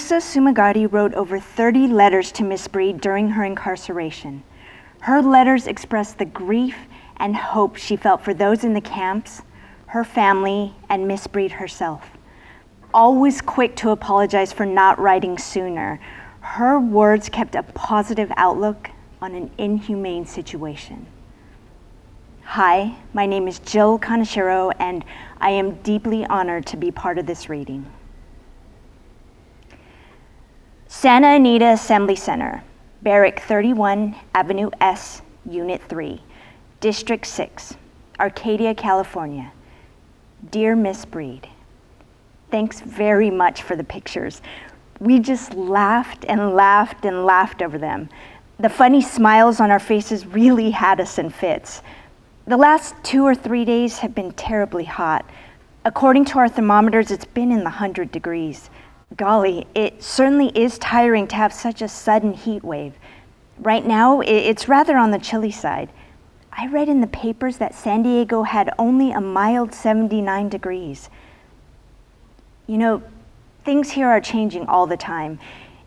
Fusa Tsumagari wrote over 30 letters to Miss Breed during her incarceration. Her letters expressed the grief and hope she felt for those in the camps, her family, and Miss Breed herself. Always quick to apologize for not writing sooner, her words kept a positive outlook on an inhumane situation. Hi, my name is Jill Kaneshiro, and I am deeply honored to be part of this reading. Santa Anita Assembly Center, Barrack 31, Avenue S, Unit 3, District 6, Arcadia, California. Dear Miss Breed, thanks very much for the pictures. We just laughed and laughed and laughed over them. The funny smiles on our faces really had us in fits. The last 2 or 3 days have been terribly hot. According to our thermometers, it's been in the 100 degrees. Golly, it certainly is tiring to have such a sudden heat wave. Right now, it's rather on the chilly side. I read in the papers that San Diego had only a mild 79 degrees. You know, things here are changing all the time.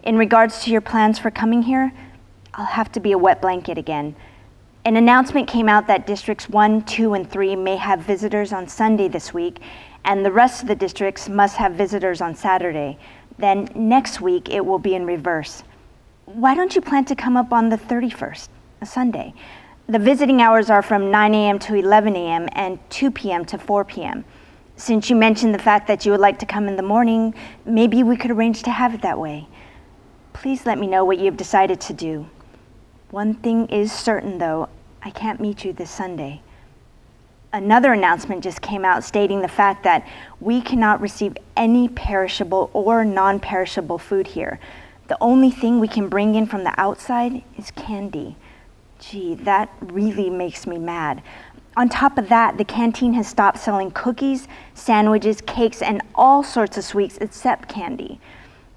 In regards to your plans for coming here, I'll have to be a wet blanket again. An announcement came out that districts 1, 2, and 3 may have visitors on Sunday this week, and the rest of the districts must have visitors on Saturday. Then next week, it will be in reverse. Why don't you plan to come up on the 31st, a Sunday? The visiting hours are from 9 a.m. to 11 a.m. and 2 p.m. to 4 p.m. Since you mentioned the fact that you would like to come in the morning, maybe we could arrange to have it that way. Please let me know what you have decided to do. One thing is certain, though, I can't meet you this Sunday. Another announcement just came out stating the fact that we cannot receive any perishable or non-perishable food here. The only thing we can bring in from the outside is candy. Gee, that really makes me mad. On top of that, the canteen has stopped selling cookies, sandwiches, cakes, and all sorts of sweets except candy.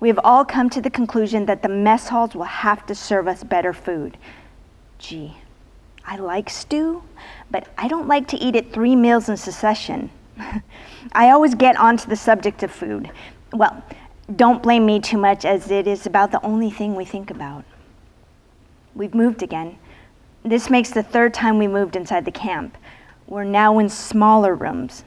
We have all come to the conclusion that the mess halls will have to serve us better food. Gee, I like stew, but I don't like to eat it 3 meals in succession. I always get onto the subject of food. Well, don't blame me too much, as it is about the only thing we think about. We've moved again. This makes the 3rd time we moved inside the camp. We're now in smaller rooms.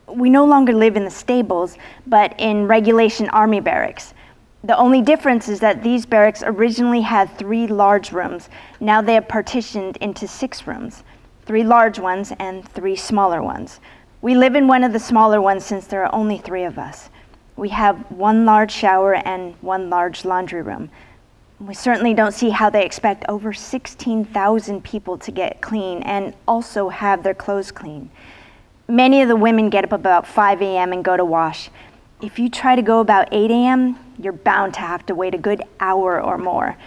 We no longer live in the stables, but in regulation army barracks. The only difference is that these barracks originally had 3 large rooms. Now they have partitioned into 6 rooms, 3 large ones and 3 smaller ones. We live in one of the smaller ones since there are only 3 of us. We have 1 large shower and 1 large laundry room. We certainly don't see how they expect over 16,000 people to get clean and also have their clothes clean. Many of the women get up about 5 a.m. and go to wash. If you try to go about 8 a.m., you're bound to have to wait a good hour or more.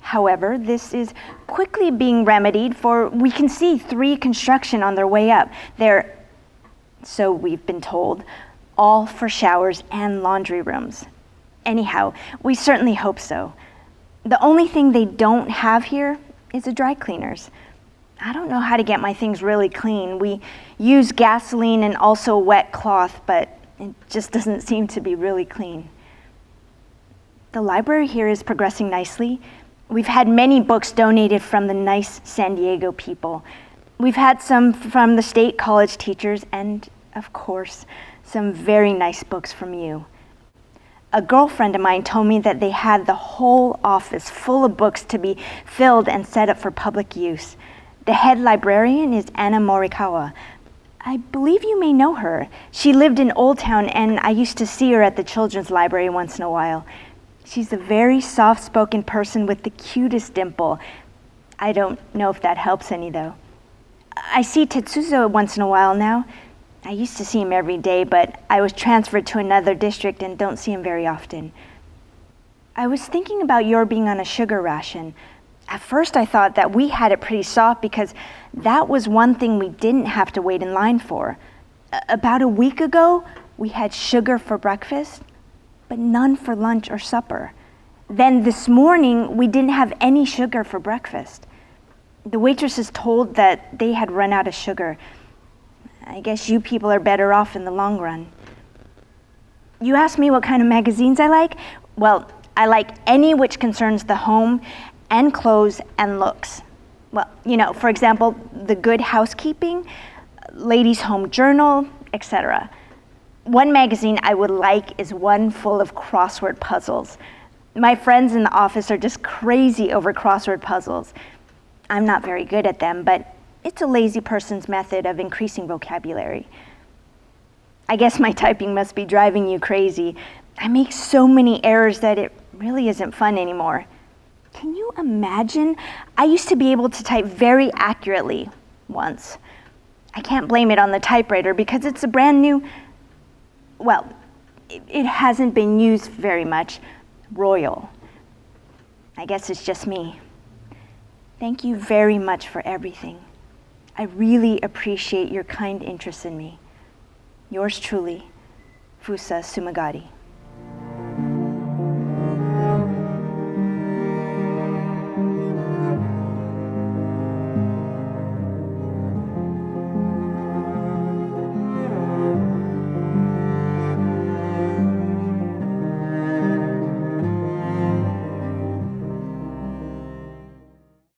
However, this is quickly being remedied, for we can see 3 construction on their way up. They're, so we've been told, all for showers and laundry rooms. Anyhow, we certainly hope so. The only thing they don't have here is a dry cleaners. I don't know how to get my things really clean. We use gasoline and also wet cloth, but it just doesn't seem to be really clean. The library here is progressing nicely. We've had many books donated from the nice San Diego people. We've had some from the state college teachers and, of course, some very nice books from you. A girlfriend of mine told me that they had the whole office full of books to be filled and set up for public use. The head librarian is Anna Morikawa. I believe you may know her. She lived in Old Town, and I used to see her at the children's library once in a while. She's a very soft-spoken person with the cutest dimple. I don't know if that helps any, though. I see Tetsuzo once in a while now. I used to see him every day, but I was transferred to another district and don't see him very often. I was thinking about your being on a sugar ration. At first I thought that we had it pretty soft because that was one thing we didn't have to wait in line for. About a week ago, we had sugar for breakfast, but none for lunch or supper. Then this morning, we didn't have any sugar for breakfast. The waitresses told that they had run out of sugar. I guess you people are better off in the long run. You asked me what kind of magazines I like? Well, I like any which concerns the home and clothes and looks. Well, for example, the Good Housekeeping, Ladies' Home Journal, etc. One magazine I would like is one full of crossword puzzles. My friends in the office are just crazy over crossword puzzles. I'm not very good at them, but it's a lazy person's method of increasing vocabulary. I guess my typing must be driving you crazy. I make so many errors that it really isn't fun anymore. Can you imagine? I used to be able to type very accurately once. I can't blame it on the typewriter because it's a brand new, well, it hasn't been used very much, Royal. I guess it's just me. Thank you very much for everything. I really appreciate your kind interest in me. Yours truly, Fusa Tsumagari.